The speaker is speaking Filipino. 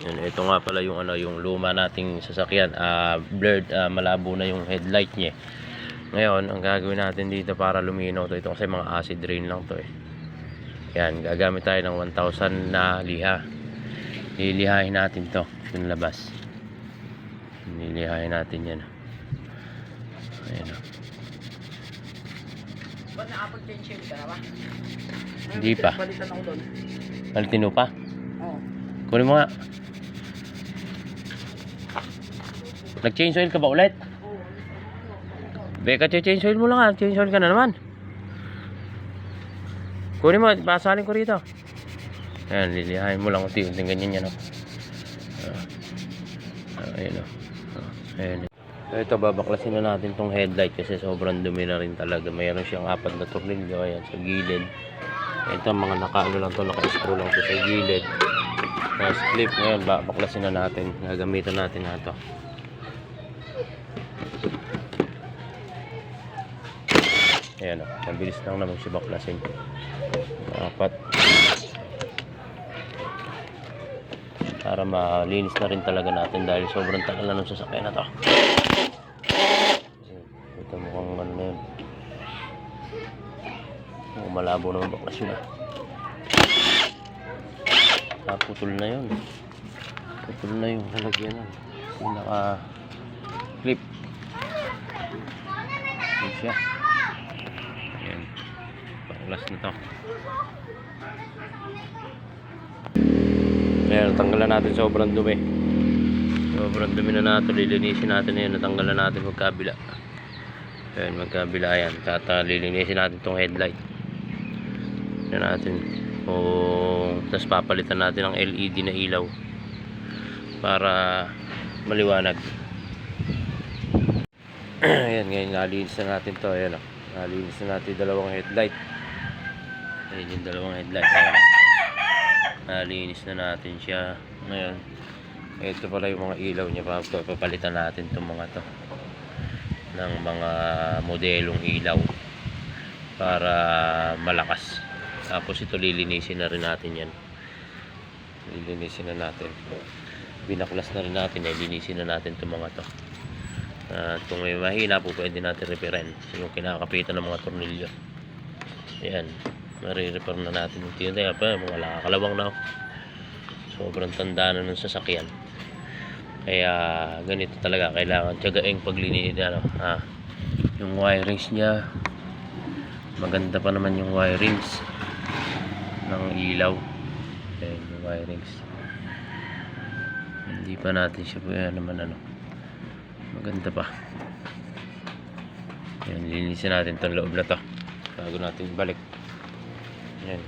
Yun, ito nga pala yung ano, yung luma nating sasakyan, blurred, malabo na yung headlight niya. Ngayon, ang gagawin natin dito para luminaw to, ito kasi mga acid rain lang to eh. Yan, gagamit tayo ng 1,000 na liha. Lilihain natin to, yung labas. Lilihain natin yan. Ayan o. Ba't nakapag-change ka na ba? Hindi pa. Balitan ako doon. Balitin mo pa? Oo. Kunin mo nga. Nag-change oil ka ba ulit? Beka, change oil mo lang ha. Change oil ka na naman. Kunin mo, pasalin ko rito. Ayan, lilihain mo lang unti-unting ganyan yan o. Ayan o. Ayan. Ito, babaklasin na natin tong headlight kasi sobrang dumi na rin talaga. Mayroon siyang 4 na tornilyo. Ayan, sa gilid. Ito, mga nakaano lang to, naka-screw lang to sa gilid. Tapos clip, ngayon, babaklasin na natin. Gagamitan natin na ito. Ayan o, mabilis lang naman siya baklasin. 4. Para malinis na rin talaga natin dahil sobrang tagal na nung sasakyan na to. Ito mukhang ano na yun. Mukhang malabo naman baklasyon na. Putol na yun. Putol na yung halagyan nun. Yung naka-clip. Yun siya. Ayan. Baklas na to. Ayan, natanggalan natin sobrang dumi. Sobrang dumi na natin. Lilinisin natin na yun. Natanggalan natin magkabila. Ayan, magkabila yan. Lilinisin natin tong headlight. Ayan natin. Tapos papalitan natin ng LED na ilaw. Para maliwanag. Ayan, ngayon nalinis na natin to. Ayan o. Nalinis na natin dalawang headlight. Ayan yung dalawang headlight. Ayan. Nalinis na natin siya. Ngayon, ito pala yung mga ilaw niya. Papalitan natin itong mga to ng mga modelong ilaw para malakas. Tapos ito lilinisin na rin natin yan. Lilinisin na natin. Binaklas na rin natin. Lilinisin na natin itong mga to. Kung may mahina po pwede natin repairin. Yung kinakapitan ng mga tornilyo. Ayan. Mare-repair na natin yung tinataya pa, mga nakakalawang na. Sobrang tanda na ng sasakyan. Kaya ganito talaga, kailangan tiyagaing paglinisin yung wirings niya. Maganda pa naman yung wirings ng ilaw. Ayan yung wirings. Hindi pa natin siya naman maganda pa. Ayan, linisin natin itong loob na to bago natin balik. Ayan.